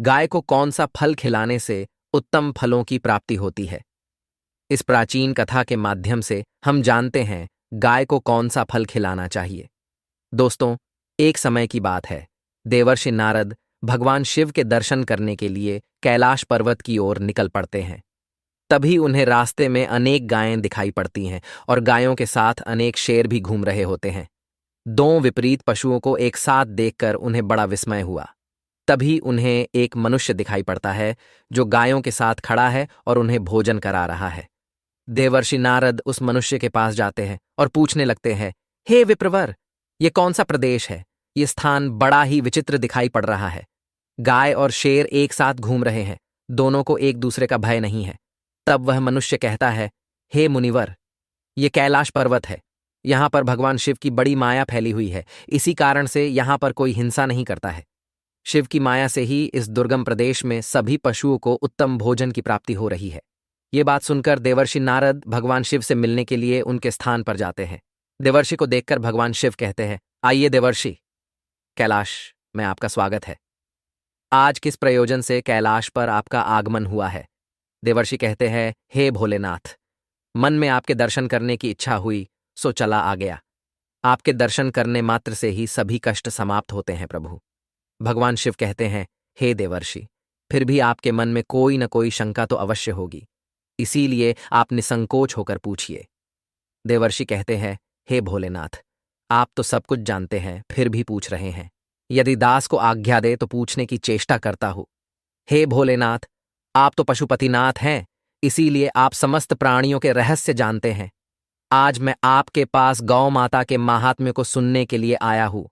गाय को कौन सा फल खिलाने से उत्तम फलों की प्राप्ति होती है। इस प्राचीन कथा के माध्यम से हम जानते हैं गाय को कौन सा फल खिलाना चाहिए। दोस्तों, एक समय की बात है। देवर्षि नारद भगवान शिव के दर्शन करने के लिए कैलाश पर्वत की ओर निकल पड़ते हैं। तभी उन्हें रास्ते में अनेक गायें दिखाई पड़ती हैं और गायों के साथ अनेक शेर भी घूम रहे होते हैं। दो विपरीत पशुओं को एक साथ देखकर उन्हें बड़ा विस्मय हुआ। तभी उन्हें एक मनुष्य दिखाई पड़ता है जो गायों के साथ खड़ा है और उन्हें भोजन करा रहा है। देवर्षि नारद उस मनुष्य के पास जाते हैं और पूछने लगते हैं, हे विप्रवर, ये कौन सा प्रदेश है? ये स्थान बड़ा ही विचित्र दिखाई पड़ रहा है। गाय और शेर एक साथ घूम रहे हैं, दोनों को एक दूसरे का भय नहीं है। तब वह मनुष्य कहता है, हे मुनिवर, ये कैलाश पर्वत है। यहाँ पर भगवान शिव की बड़ी माया फैली हुई है, इसी कारण से यहाँ पर कोई हिंसा नहीं करता है। शिव की माया से ही इस दुर्गम प्रदेश में सभी पशुओं को उत्तम भोजन की प्राप्ति हो रही है। ये बात सुनकर देवर्षि नारद भगवान शिव से मिलने के लिए उनके स्थान पर जाते हैं। देवर्षि को देखकर भगवान शिव कहते हैं, आइए देवर्षि, कैलाश में आपका स्वागत है। आज किस प्रयोजन से कैलाश पर आपका आगमन हुआ है? देवर्षि कहते हैं, हे भोलेनाथ, मन में आपके दर्शन करने की इच्छा हुई, सो चला आ गया। आपके दर्शन करने मात्र से ही सभी कष्ट समाप्त होते हैं प्रभु। भगवान शिव कहते हैं, हे देवर्षि, फिर भी आपके मन में कोई न कोई शंका तो अवश्य होगी, इसीलिए आप निसंकोच होकर पूछिए। देवर्षि कहते हैं, हे भोलेनाथ, आप तो सब कुछ जानते हैं, फिर भी पूछ रहे हैं। यदि दास को आज्ञा दे तो पूछने की चेष्टा करता हूं। हे भोलेनाथ, आप तो पशुपतिनाथ हैं, इसीलिए आप समस्त प्राणियों के रहस्य जानते हैं। आज मैं आपके पास गौ माता के महात्म्य को सुनने के लिए आया हूं।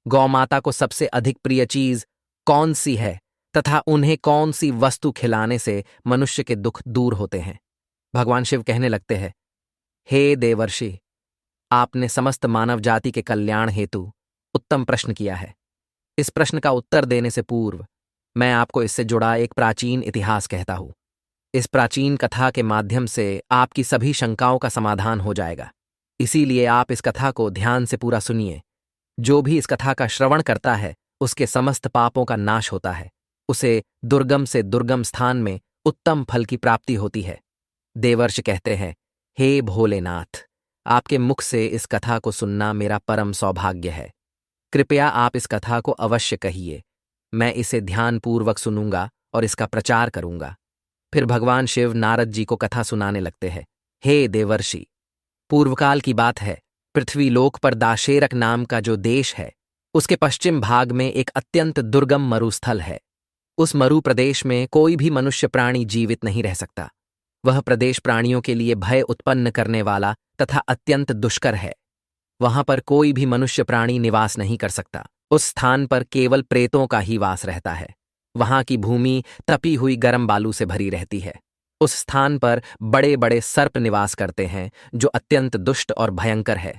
गौ माता को सबसे अधिक प्रिय चीज कौन सी है तथा उन्हें कौन सी वस्तु खिलाने से मनुष्य के दुख दूर होते हैं? भगवान शिव कहने लगते हैं, हे देवर्षि, आपने समस्त मानव जाति के कल्याण हेतु उत्तम प्रश्न किया है। इस प्रश्न का उत्तर देने से पूर्व मैं आपको इससे जुड़ा एक प्राचीन इतिहास कहता हूं। इस प्राचीन कथा के माध्यम से आपकी सभी शंकाओं का समाधान हो जाएगा, इसीलिए आप इस कथा को ध्यान से पूरा सुनिए। जो भी इस कथा का श्रवण करता है उसके समस्त पापों का नाश होता है, उसे दुर्गम से दुर्गम स्थान में उत्तम फल की प्राप्ति होती है। देवर्षि कहते हैं, हे भोलेनाथ, आपके मुख से इस कथा को सुनना मेरा परम सौभाग्य है। कृपया आप इस कथा को अवश्य कहिए। मैं इसे ध्यानपूर्वक सुनूंगा और इसका प्रचार करूंगा। फिर भगवान शिव नारद जी को कथा सुनाने लगते हैं। हे देवर्षि, पूर्वकाल की बात है, पृथ्वीलोक पर दाशेरक नाम का जो देश है, उसके पश्चिम भाग में एक अत्यंत दुर्गम मरुस्थल है। उस मरु प्रदेश में कोई भी मनुष्य प्राणी जीवित नहीं रह सकता। वह प्रदेश प्राणियों के लिए भय उत्पन्न करने वाला तथा अत्यंत दुष्कर है। वहां पर कोई भी मनुष्य प्राणी निवास नहीं कर सकता। उस स्थान पर केवल प्रेतों का ही वास रहता है। वहां की भूमि तपी हुई गर्म बालू से भरी रहती है। उस स्थान पर बड़े बड़े सर्प निवास करते हैं जो अत्यंत दुष्ट और भयंकर है।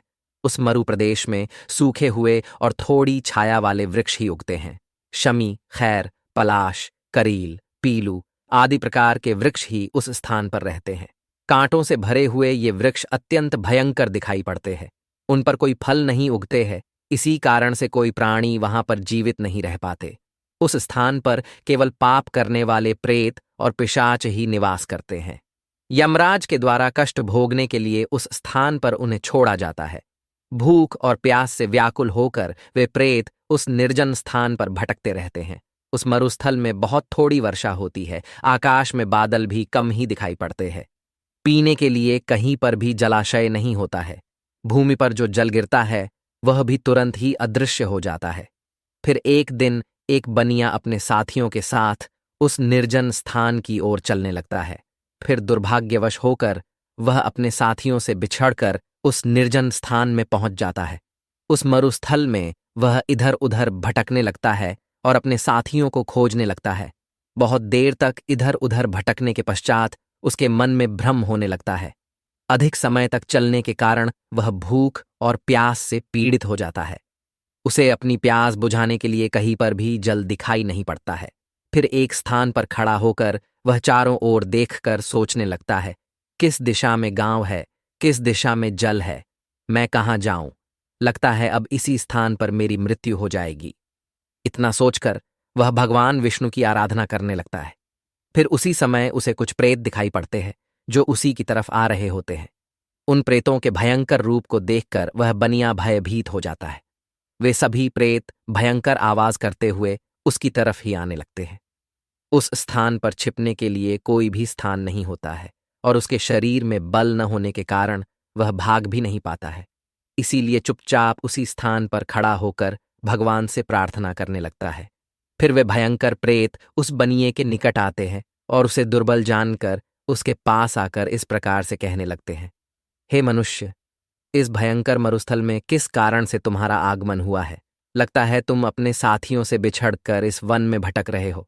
उस मरु प्रदेश में सूखे हुए और थोड़ी छाया वाले वृक्ष ही उगते हैं। शमी, खैर, पलाश, करील, पीलू आदि प्रकार के वृक्ष ही उस स्थान पर रहते हैं। कांटों से भरे हुए ये वृक्ष अत्यंत भयंकर दिखाई पड़ते हैं। उन पर कोई फल नहीं उगते हैं, इसी कारण से कोई प्राणी वहां पर जीवित नहीं रह पाते। उस स्थान पर केवल पाप करने वाले प्रेत और पिशाच ही निवास करते हैं। यमराज के द्वारा कष्ट भोगने के लिए उस स्थान पर उन्हें छोड़ा जाता है। भूख और प्यास से व्याकुल होकर वे प्रेत उस निर्जन स्थान पर भटकते रहते हैं। उस मरुस्थल में बहुत थोड़ी वर्षा होती है, आकाश में बादल भी कम ही दिखाई पड़ते हैं। पीने के लिए कहीं पर भी जलाशय नहीं होता है। भूमि पर जो जल गिरता है वह भी तुरंत ही अदृश्य हो जाता है। फिर एक दिन एक बनिया अपने साथियों के साथ उस निर्जन स्थान की ओर चलने लगता है। फिर दुर्भाग्यवश होकर वह अपने साथियों से बिछड़कर उस निर्जन स्थान में पहुंच जाता है। उस मरुस्थल में वह इधर उधर भटकने लगता है और अपने साथियों को खोजने लगता है। बहुत देर तक इधर उधर भटकने के पश्चात उसके मन में भ्रम होने लगता है। अधिक समय तक चलने के कारण वह भूख और प्यास से पीड़ित हो जाता है। उसे अपनी प्यास बुझाने के लिए कहीं पर भी जल दिखाई नहीं पड़ता है। फिर एक स्थान पर खड़ा होकर वह चारों ओर देखकर सोचने लगता है, किस दिशा में गांव है, किस दिशा में जल है, मैं कहाँ जाऊं? लगता है अब इसी स्थान पर मेरी मृत्यु हो जाएगी। इतना सोचकर वह भगवान विष्णु की आराधना करने लगता है। फिर उसी समय उसे कुछ प्रेत दिखाई पड़ते हैं जो उसी की तरफ आ रहे होते हैं। उन प्रेतों के भयंकर रूप को देखकर वह बनिया भयभीत हो जाता है। वे सभी प्रेत भयंकर आवाज करते हुए उसकी तरफ ही आने लगते हैं। उस स्थान पर छिपने के लिए कोई भी स्थान नहीं होता है और उसके शरीर में बल न होने के कारण वह भाग भी नहीं पाता है। इसीलिए चुपचाप उसी स्थान पर खड़ा होकर भगवान से प्रार्थना करने लगता है। फिर वे भयंकर प्रेत उस बनिए के निकट आते हैं और उसे दुर्बल जानकर उसके पास आकर इस प्रकार से कहने लगते हैं, हे मनुष्य, इस भयंकर मरुस्थल में किस कारण से तुम्हारा आगमन हुआ है? लगता है तुम अपने साथियों से बिछड़कर इस वन में भटक रहे हो।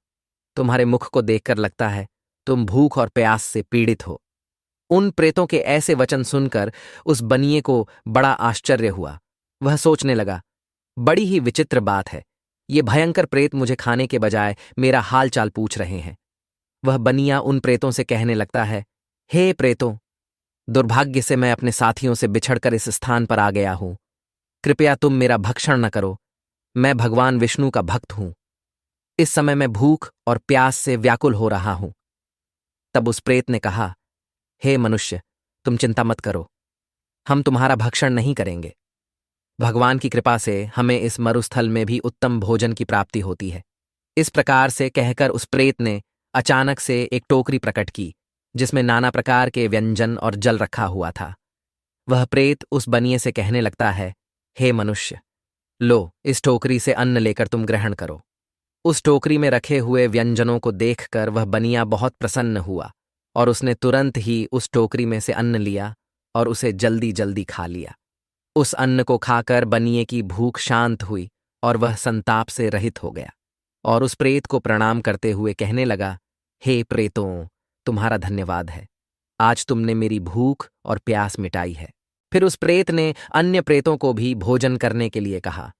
तुम्हारे मुख को देखकर लगता है तुम भूख और प्यास से पीड़ित हो। उन प्रेतों के ऐसे वचन सुनकर उस बनिए को बड़ा आश्चर्य हुआ। वह सोचने लगा, बड़ी ही विचित्र बात है, ये भयंकर प्रेत मुझे खाने के बजाय मेरा हाल चाल पूछ रहे हैं। वह बनिया उन प्रेतों से कहने लगता है, हे प्रेतों, दुर्भाग्य से मैं अपने साथियों से बिछड़कर इस स्थान पर आ गया हूं। कृपया तुम मेरा भक्षण न करो। मैं भगवान विष्णु का भक्त हूं। इस समय मैं भूख और प्यास से व्याकुल हो रहा हूं। तब उस प्रेत ने कहा, हे मनुष्य, तुम चिंता मत करो, हम तुम्हारा भक्षण नहीं करेंगे। भगवान की कृपा से हमें इस मरुस्थल में भी उत्तम भोजन की प्राप्ति होती है। इस प्रकार से कहकर उस प्रेत ने अचानक से एक टोकरी प्रकट की जिसमें नाना प्रकार के व्यंजन और जल रखा हुआ था। वह प्रेत उस बनिए से कहने लगता है, हे मनुष्य, लो, इस टोकरी से अन्न लेकर तुम ग्रहण करो। उस टोकरी में रखे हुए व्यंजनों को देखकर वह बनिया बहुत प्रसन्न हुआ और उसने तुरंत ही उस टोकरी में से अन्न लिया और उसे जल्दी जल्दी खा लिया। उस अन्न को खाकर बनिए की भूख शांत हुई और वह संताप से रहित हो गया और उस प्रेत को प्रणाम करते हुए कहने लगा, हे प्रेतों, तुम्हारा धन्यवाद है। आज तुमने मेरी भूख और प्यास मिटाई है। फिर उस प्रेत ने अन्य प्रेतों को भी भोजन करने के लिए कहा।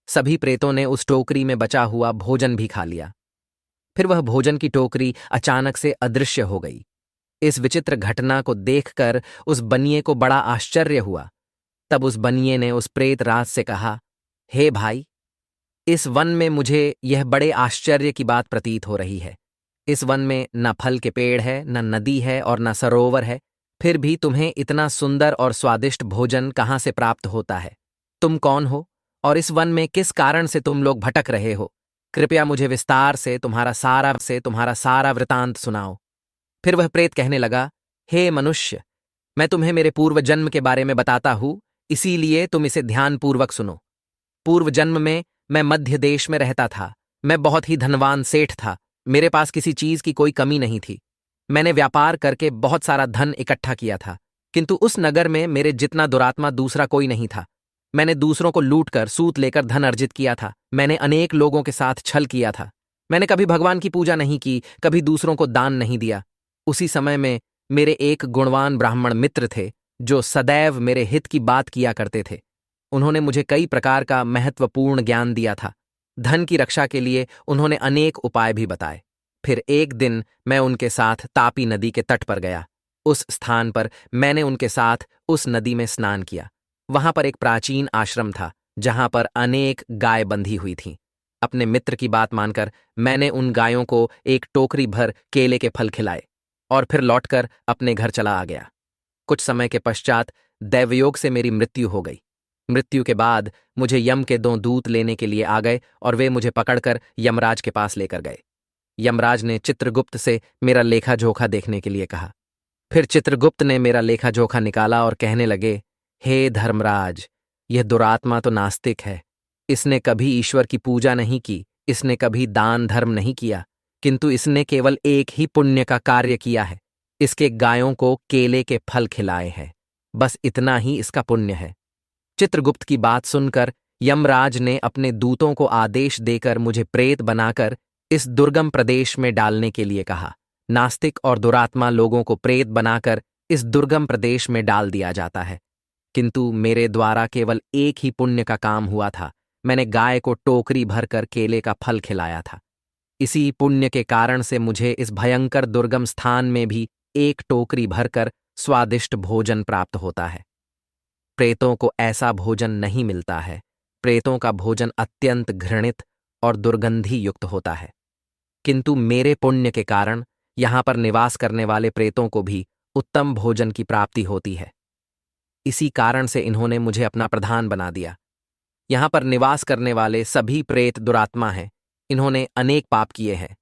सभी प्रेतों ने उस टोकरी में बचा हुआ भोजन भी खा लिया। फिर वह भोजन की टोकरी अचानक से अदृश्य हो गई। इस विचित्र घटना को देखकर उस बनिए को बड़ा आश्चर्य हुआ। तब उस बनिए ने उस प्रेत राज से कहा, हे भाई, इस वन में मुझे यह बड़े आश्चर्य की बात प्रतीत हो रही है। इस वन में न फल के पेड़ है, न नदी है और न सरोवर है, फिर भी तुम्हें इतना सुंदर और स्वादिष्ट भोजन कहाँ से प्राप्त होता है? तुम कौन हो और इस वन में किस कारण से तुम लोग भटक रहे हो? कृपया मुझे विस्तार से तुम्हारा सारा वृतांत सुनाओ। फिर वह प्रेत कहने लगा, हे मनुष्य, मैं तुम्हें मेरे पूर्व जन्म के बारे में बताता हूं, इसीलिए तुम इसे ध्यानपूर्वक सुनो। पूर्व जन्म में मैं मध्य देश में रहता था। मैं बहुत ही धनवान सेठ था। मेरे पास किसी चीज की कोई कमी नहीं थी। मैंने व्यापार करके बहुत सारा धन इकट्ठा किया था, किंतु उस नगर में मेरे जितना दुरात्मा दूसरा कोई नहीं था। मैंने दूसरों को लूटकर सूत लेकर धन अर्जित किया था। मैंने अनेक लोगों के साथ छल किया था। मैंने कभी भगवान की पूजा नहीं की, कभी दूसरों को दान नहीं दिया। उसी समय में मेरे एक गुणवान ब्राह्मण मित्र थे जो सदैव मेरे हित की बात किया करते थे। उन्होंने मुझे कई प्रकार का महत्वपूर्ण ज्ञान दिया था। धन की रक्षा के लिए उन्होंने अनेक उपाय भी बताए। फिर एक दिन मैं उनके साथ तापी नदी के तट पर गया। उस स्थान पर मैंने उनके साथ उस नदी में स्नान किया। वहां पर एक प्राचीन आश्रम था जहां पर अनेक गाय बंधी हुई थीं। अपने मित्र की बात मानकर मैंने उन गायों को एक टोकरी भर केले के फल खिलाए और फिर लौटकर अपने घर चला आ गया। कुछ समय के पश्चात दैवयोग से मेरी मृत्यु हो गई। मृत्यु के बाद मुझे यम के 2 दूत लेने के लिए आ गए और वे मुझे पकड़कर यमराज के पास लेकर गए। यमराज ने चित्रगुप्त से मेरा लेखा जोखा देखने के लिए कहा। फिर चित्रगुप्त ने मेरा लेखा जोखा निकाला और कहने लगे, हे धर्मराज, यह दुरात्मा तो नास्तिक है। इसने कभी ईश्वर की पूजा नहीं की, इसने कभी दान धर्म नहीं किया, किंतु इसने केवल एक ही पुण्य का कार्य किया है। इसके गायों को केले के फल खिलाए हैं। बस इतना ही इसका पुण्य है। चित्रगुप्त की बात सुनकर यमराज ने अपने दूतों को आदेश देकर मुझे प्रेत बनाकर इस दुर्गम प्रदेश में डालने के लिए कहा। नास्तिक और दुरात्मा लोगों को प्रेत बनाकर इस दुर्गम प्रदेश में डाल दिया जाता है, किंतु मेरे द्वारा केवल एक ही पुण्य का काम हुआ था। मैंने गाय को टोकरी भरकर केले का फल खिलाया था। इसी पुण्य के कारण से मुझे इस भयंकर दुर्गम स्थान में भी एक टोकरी भरकर स्वादिष्ट भोजन प्राप्त होता है। प्रेतों को ऐसा भोजन नहीं मिलता है। प्रेतों का भोजन अत्यंत घृणित और दुर्गंधी युक्त होता है। किंतु मेरे पुण्य के कारण यहाँ पर निवास करने वाले प्रेतों को भी उत्तम भोजन की प्राप्ति होती है। इसी कारण से इन्होंने मुझे अपना प्रधान बना दिया। यहाँ पर निवास करने वाले सभी प्रेत दुरात्मा हैं। इन्होंने अनेक पाप किए हैं।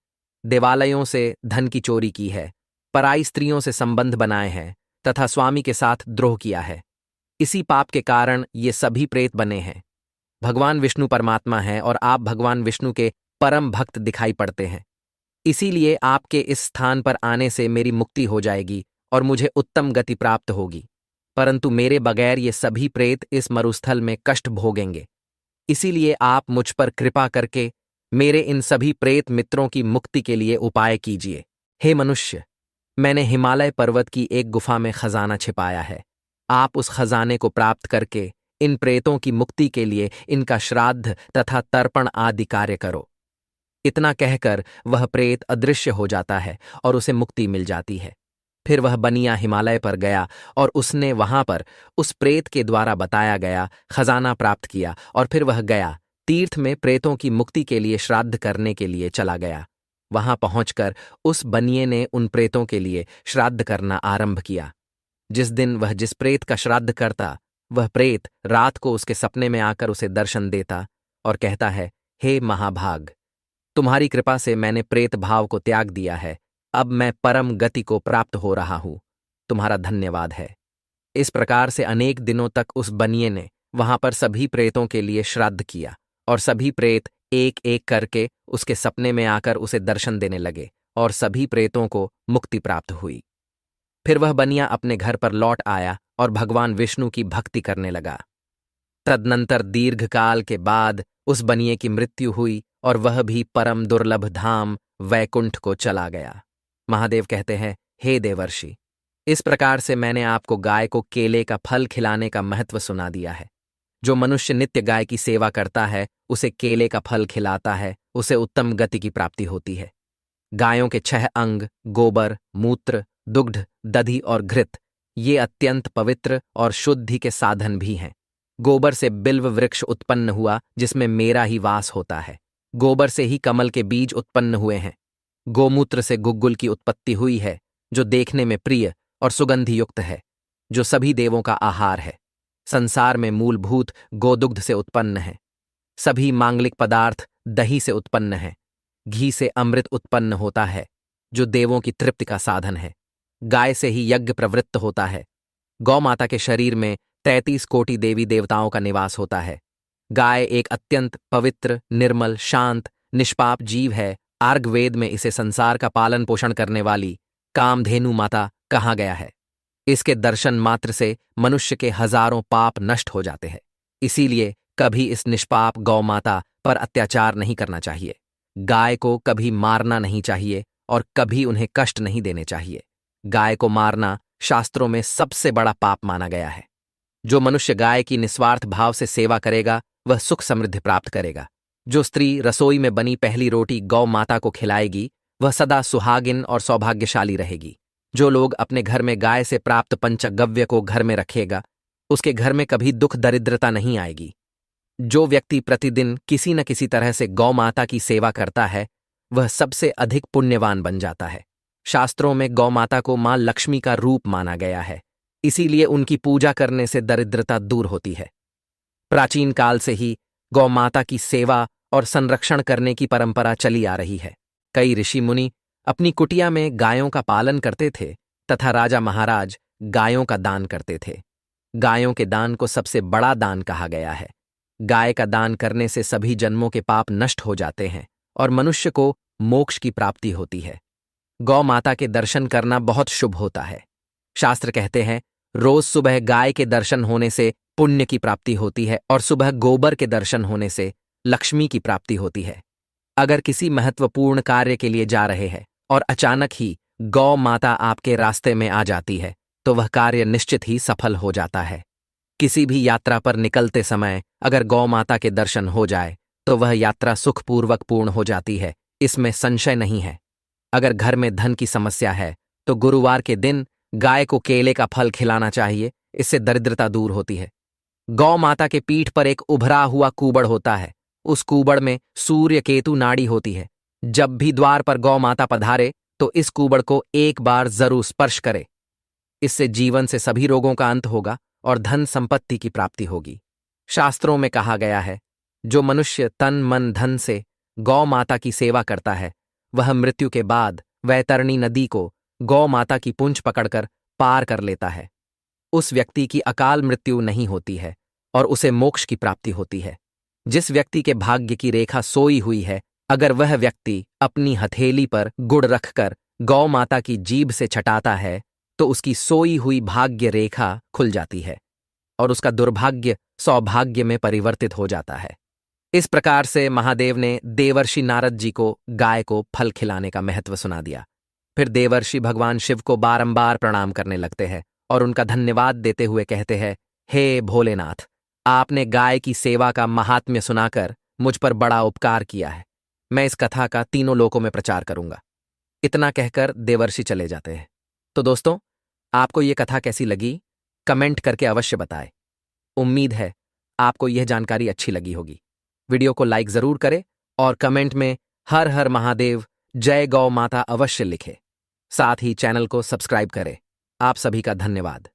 देवालयों से धन की चोरी की है, पराई स्त्रियों से संबंध बनाए हैं तथा स्वामी के साथ द्रोह किया है। इसी पाप के कारण ये सभी प्रेत बने हैं। भगवान विष्णु परमात्मा हैं और आप भगवान विष्णु के परम भक्त दिखाई पड़ते हैं। इसीलिए आपके इस स्थान पर आने से मेरी मुक्ति हो जाएगी और मुझे उत्तम गति प्राप्त होगी। परंतु मेरे बगैर ये सभी प्रेत इस मरुस्थल में कष्ट भोगेंगे। इसीलिए आप मुझ पर कृपा करके मेरे इन सभी प्रेत मित्रों की मुक्ति के लिए उपाय कीजिए। हे मनुष्य, मैंने हिमालय पर्वत की एक गुफा में खजाना छिपाया है। आप उस खजाने को प्राप्त करके इन प्रेतों की मुक्ति के लिए इनका श्राद्ध तथा तर्पण आदि कार्य करो। इतना कहकर वह प्रेत अदृश्य हो जाता है और उसे मुक्ति मिल जाती है। फिर वह बनिया हिमालय पर गया और उसने वहां पर उस प्रेत के द्वारा बताया गया खजाना प्राप्त किया और फिर वह गया तीर्थ में प्रेतों की मुक्ति के लिए श्राद्ध करने के लिए चला गया। वहां पहुंचकर उस बनिए ने उन प्रेतों के लिए श्राद्ध करना आरंभ किया। जिस दिन वह जिस प्रेत का श्राद्ध करता, वह प्रेत रात को उसके सपने में आकर उसे दर्शन देता और कहता है, हे महाभाग, तुम्हारी कृपा से मैंने प्रेत भाव को त्याग दिया है। अब मैं परम गति को प्राप्त हो रहा हूं। तुम्हारा धन्यवाद है। इस प्रकार से अनेक दिनों तक उस बनिए ने वहां पर सभी प्रेतों के लिए श्राद्ध किया और सभी प्रेत एक एक करके उसके सपने में आकर उसे दर्शन देने लगे और सभी प्रेतों को मुक्ति प्राप्त हुई। फिर वह बनिया अपने घर पर लौट आया और भगवान विष्णु की भक्ति करने लगा। तदनंतर दीर्घकाल के बाद उस बनिए की मृत्यु हुई और वह भी परम दुर्लभ धाम वैकुंठ को चला गया। महादेव कहते हैं, हे देवर्षि, इस प्रकार से मैंने आपको गाय को केले का फल खिलाने का महत्व सुना दिया है। जो मनुष्य नित्य गाय की सेवा करता है, उसे केले का फल खिलाता है, उसे उत्तम गति की प्राप्ति होती है। गायों के 6 अंग गोबर, मूत्र, दुग्ध, दधि और घृत ये अत्यंत पवित्र और शुद्धि के साधन भी हैं। गोबर से बिल्व वृक्ष उत्पन्न हुआ जिसमें मेरा ही वास होता है। गोबर से ही कमल के बीज उत्पन्न हुए हैं। गोमूत्र से गुग्गुल की उत्पत्ति हुई है, जो देखने में प्रिय और सुगंधि युक्त है, जो सभी देवों का आहार है। संसार में मूलभूत गोदुग्ध से उत्पन्न है। सभी मांगलिक पदार्थ दही से उत्पन्न है। घी से अमृत उत्पन्न होता है, जो देवों की तृप्ति का साधन है। गाय से ही यज्ञ प्रवृत्त होता है। गौ माता के शरीर में 33 कोटि देवी देवताओं का निवास होता है। गाय एक अत्यंत पवित्र, निर्मल, शांत, निष्पाप जीव है। आर्गवेद में इसे संसार का पालन पोषण करने वाली कामधेनु माता कहा गया है। इसके दर्शन मात्र से मनुष्य के हजारों पाप नष्ट हो जाते हैं। इसीलिए कभी इस निष्पाप गौ माता पर अत्याचार नहीं करना चाहिए। गाय को कभी मारना नहीं चाहिए और कभी उन्हें कष्ट नहीं देने चाहिए। गाय को मारना शास्त्रों में सबसे बड़ा पाप माना गया है। जो मनुष्य गाय की निस्वार्थ भाव से सेवा करेगा, वह सुख समृद्धि प्राप्त करेगा। जो स्त्री रसोई में बनी पहली रोटी गौ माता को खिलाएगी, वह सदा सुहागिन और सौभाग्यशाली रहेगी। जो लोग अपने घर में गाय से प्राप्त पंचगव्य को घर में रखेगा, उसके घर में कभी दुख दरिद्रता नहीं आएगी। जो व्यक्ति प्रतिदिन किसी न किसी तरह से गौ माता की सेवा करता है, वह सबसे अधिक पुण्यवान बन जाता है। शास्त्रों में गौ माता को मां लक्ष्मी का रूप माना गया है। इसीलिए उनकी पूजा करने से दरिद्रता दूर होती है। प्राचीन काल से ही गौ माता की सेवा और संरक्षण करने की परंपरा चली आ रही है। कई ऋषि मुनि अपनी कुटिया में गायों का पालन करते थे तथा राजा महाराज गायों का दान करते थे। गायों के दान को सबसे बड़ा दान कहा गया है। गाय का दान करने से सभी जन्मों के पाप नष्ट हो जाते हैं और मनुष्य को मोक्ष की प्राप्ति होती है। गौ माता के दर्शन करना बहुत शुभ होता है। शास्त्र कहते हैं, रोज सुबह गाय के दर्शन होने से पुण्य की प्राप्ति होती है और सुबह गोबर के दर्शन होने से लक्ष्मी की प्राप्ति होती है। अगर किसी महत्वपूर्ण कार्य के लिए जा रहे हैं और अचानक ही गौ माता आपके रास्ते में आ जाती है, तो वह कार्य निश्चित ही सफल हो जाता है। किसी भी यात्रा पर निकलते समय अगर गौ माता के दर्शन हो जाए, तो वह यात्रा सुखपूर्वक पूर्ण हो जाती है, इसमें संशय नहीं है। अगर घर में धन की समस्या है, तो गुरुवार के दिन गाय को केले का फल खिलाना चाहिए, इससे दरिद्रता दूर होती है। गौ माता के पीठ पर एक उभरा हुआ कूबड़ होता है उस कूबड़ में सूर्य केतु नाड़ी होती है। जब भी द्वार पर गौ माता पधारे तो इस कूबड़ को एक बार जरूर स्पर्श करे। इससे जीवन से सभी रोगों का अंत होगा और धन संपत्ति की प्राप्ति होगी। शास्त्रों में कहा गया है, जो मनुष्य तन मन धन से गौ माता की सेवा करता है, वह मृत्यु के बाद वैतरणी नदी को गौ माता की पूंछ पकड़कर पार कर लेता है। उस व्यक्ति की अकाल मृत्यु नहीं होती है और उसे मोक्ष की प्राप्ति होती है। जिस व्यक्ति के भाग्य की रेखा सोई हुई है, अगर वह व्यक्ति अपनी हथेली पर गुड़ रखकर गौ माता की जीभ से छटाता है तो उसकी सोई हुई भाग्य रेखा खुल जाती है और उसका दुर्भाग्य सौभाग्य में परिवर्तित हो जाता है। इस प्रकार से महादेव ने देवर्षि नारद जी को गाय को फल खिलाने का महत्व सुना दिया। फिर देवर्षि भगवान शिव को बारंबार प्रणाम करने लगते हैं और उनका धन्यवाद देते हुए कहते हैं, हे भोलेनाथ, आपने गाय की सेवा का महात्म्य सुनाकर मुझ पर बड़ा उपकार किया है। मैं इस कथा का तीनों लोकों में प्रचार करूंगा। इतना कहकर देवर्षि चले जाते हैं। तो दोस्तों, आपको यह कथा कैसी लगी कमेंट करके अवश्य बताएं। उम्मीद है आपको यह जानकारी अच्छी लगी होगी। वीडियो को लाइक जरूर करें और कमेंट में हर हर महादेव, जय गौ माता अवश्य लिखें। साथ ही चैनल को सब्सक्राइब करें। आप सभी का धन्यवाद।